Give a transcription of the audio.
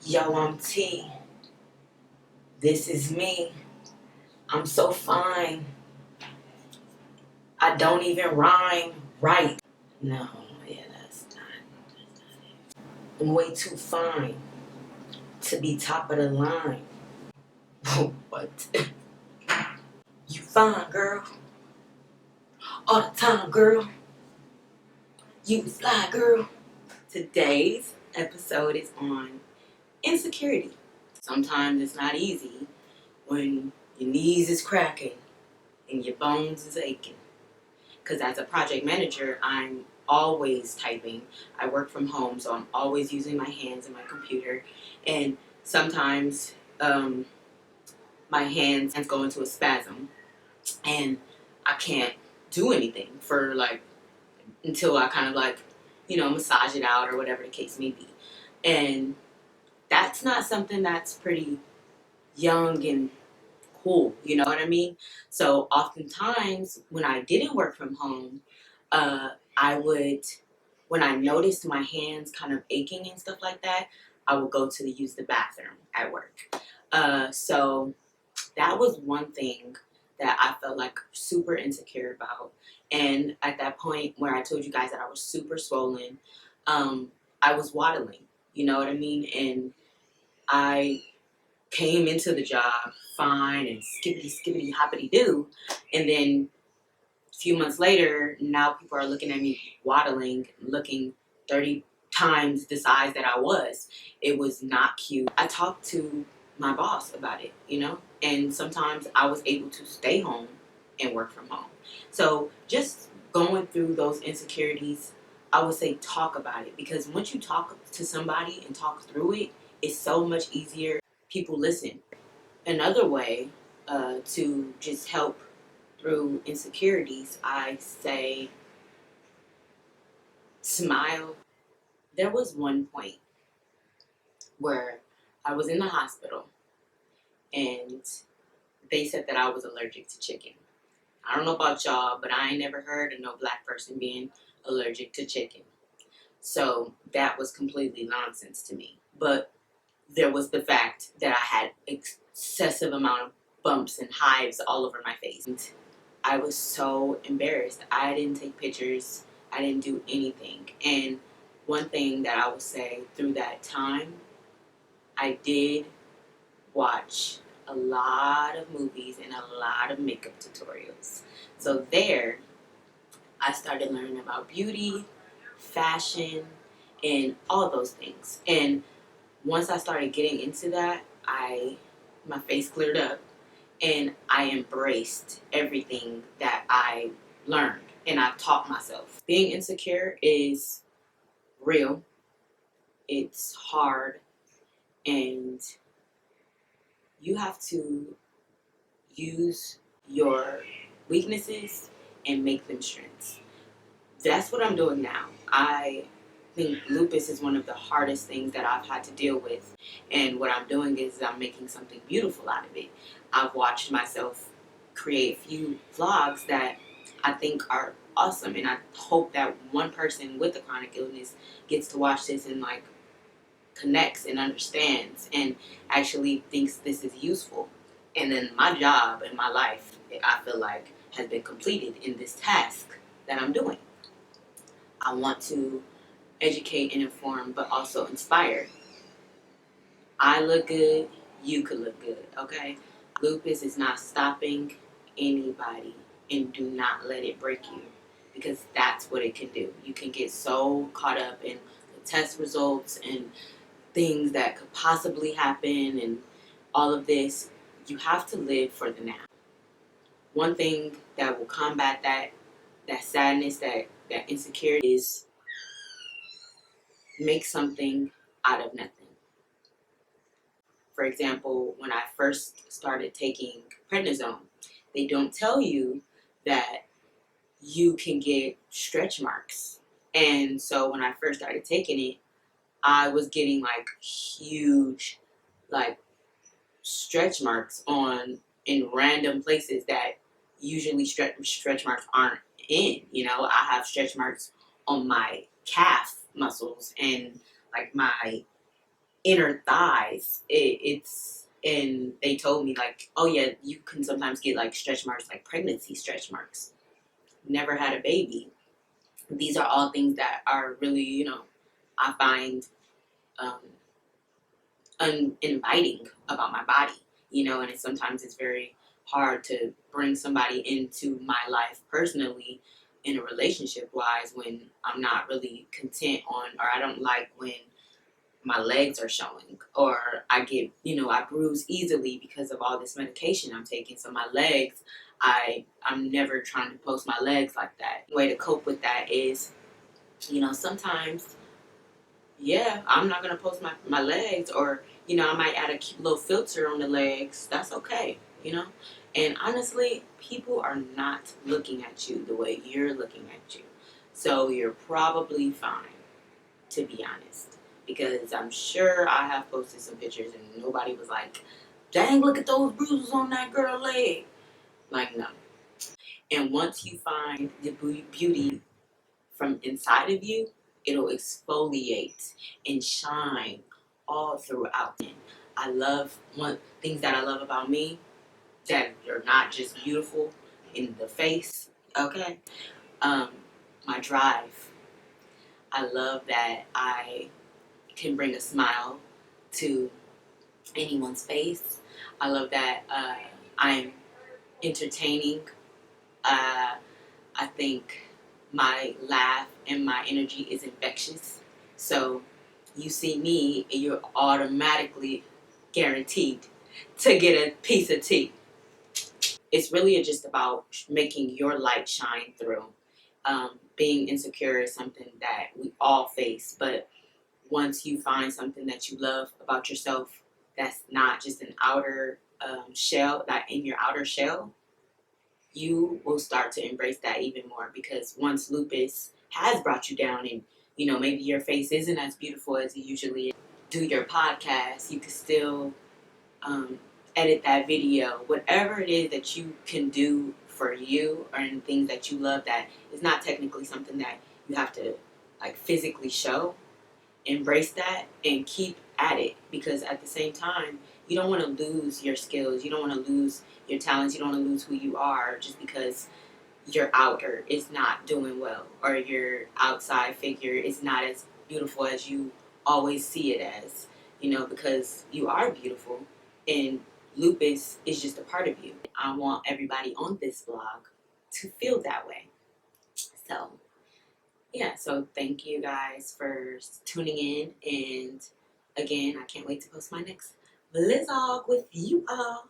Yo, I'm T. This is me. I'm so fine. I don't even rhyme right. No, yeah, that's not it. I'm way too fine to be top of the line. What? You fine, girl. All the time, girl. You fly, girl. Today's episode is on insecurity. Sometimes it's not easy when your knees is cracking and your bones is aching. Because as a project manager, I'm always typing. I work from home, so I'm always using my hands and my computer. And sometimes my hands go into a spasm, and I can't do anything for until I kind of massage it out or whatever the case may be. And that's not something that's pretty young and cool, you know what I mean? So oftentimes when I didn't work from home, I would, when I noticed my hands kind of aching and stuff like that, I would go to use the bathroom at work. So that was one thing that I felt like super insecure about. And at that point where I told you guys that I was super swollen, I was waddling, you know what I mean? And I came into the job fine and skippity hoppity doo, and then a few months later, now people are looking at me waddling, looking 30 times the size that I was. It was not cute. I talked to my boss about it, and sometimes I was able to stay home and work from home. So just going through those insecurities, I would say talk about it, because once you talk to somebody and talk through it, it's so much easier. People listen. Another way to just help through insecurities, I say smile. There was one point where I was in the hospital and they said that I was allergic to chicken. I don't know about y'all, but I ain't never heard of no black person being allergic to chicken. So that was completely nonsense to me. But there was the fact that I had excessive amount of bumps and hives all over my face. And I was so embarrassed. I didn't take pictures. I didn't do anything. And one thing that I would say through that time, I did watch a lot of movies and a lot of makeup tutorials. So there, I started learning about beauty, fashion, and all those things. And once I started getting into that, my face cleared up and I embraced everything that I learned and I taught myself. Being insecure is real, it's hard, and you have to use your weaknesses and make them strengths. That's what I'm doing now. I think lupus is one of the hardest things that I've had to deal with. And what I'm doing is I'm making something beautiful out of it. I've watched myself create a few vlogs that I think are awesome. And I hope that one person with a chronic illness gets to watch this and connects and understands and actually thinks this is useful. And then my job and my life, I feel like, has been completed in this task that I'm doing. I want to educate and inform, but also inspire. I look good, you could look good, okay? Lupus is not stopping anybody, and do not let it break you, because that's what it can do. You can get so caught up in the test results and things that could possibly happen and all of this. You have to live for the now. One thing that will combat that sadness, that insecurity, is make something out of nothing. For example, when I first started taking prednisone, they don't tell you that you can get stretch marks. And so when I first started taking it, I was getting huge stretch marks in random places that usually stretch marks aren't in. I have stretch marks on my calf muscles and my inner thighs. And they told me like, oh yeah, you can sometimes get like stretch marks, like pregnancy stretch marks. Never had a baby. These are all things that are really, I find um, uninviting about my body, and sometimes it's very hard to bring somebody into my life personally in a relationship wise when I'm not really content on, or I don't like when my legs are showing, or I get, I bruise easily because of all this medication I'm taking. So my legs, I'm never trying to post my legs like that. The way to cope with that is, sometimes, yeah, I'm not gonna post my legs, or I might add a cute little filter on the legs. That's okay. And honestly, people are not looking at you the way you're looking at you, so you're probably fine, to be honest. Because I'm sure I have posted some pictures and nobody was like, dang, look at those bruises on that girl's leg. Like, no. And once you find the beauty from inside of you, it'll exfoliate and shine all throughout. I love one things that I love about me that are not just beautiful in the face, okay? Um, my drive. I love that I can bring a smile to anyone's face. I love that I'm entertaining. I think my laugh and my energy is infectious. So you see me and you're automatically guaranteed to get a piece of tea. It's really just about making your light shine through. Being insecure is something that we all face, but once you find something that you love about yourself, that's not just an outer shell, that in your outer shell, you will start to embrace that even more, because once lupus has brought you down and maybe your face isn't as beautiful as it usually is, do your podcast, you can still um, edit that video, whatever it is that you can do for you, or in things that you love that is not technically something that you have to like physically show. Embrace that and keep at it, because at the same time, you don't want to lose your skills, you don't want to lose your talents, you don't want to lose who you are just because your outer is not doing well, or your outside figure is not as beautiful as you always see it as, because you are beautiful, and lupus is just a part of you. I want everybody on this blog to feel that way. So yeah, so thank you guys for tuning in. And again, I can't wait to post my next vlog with you all.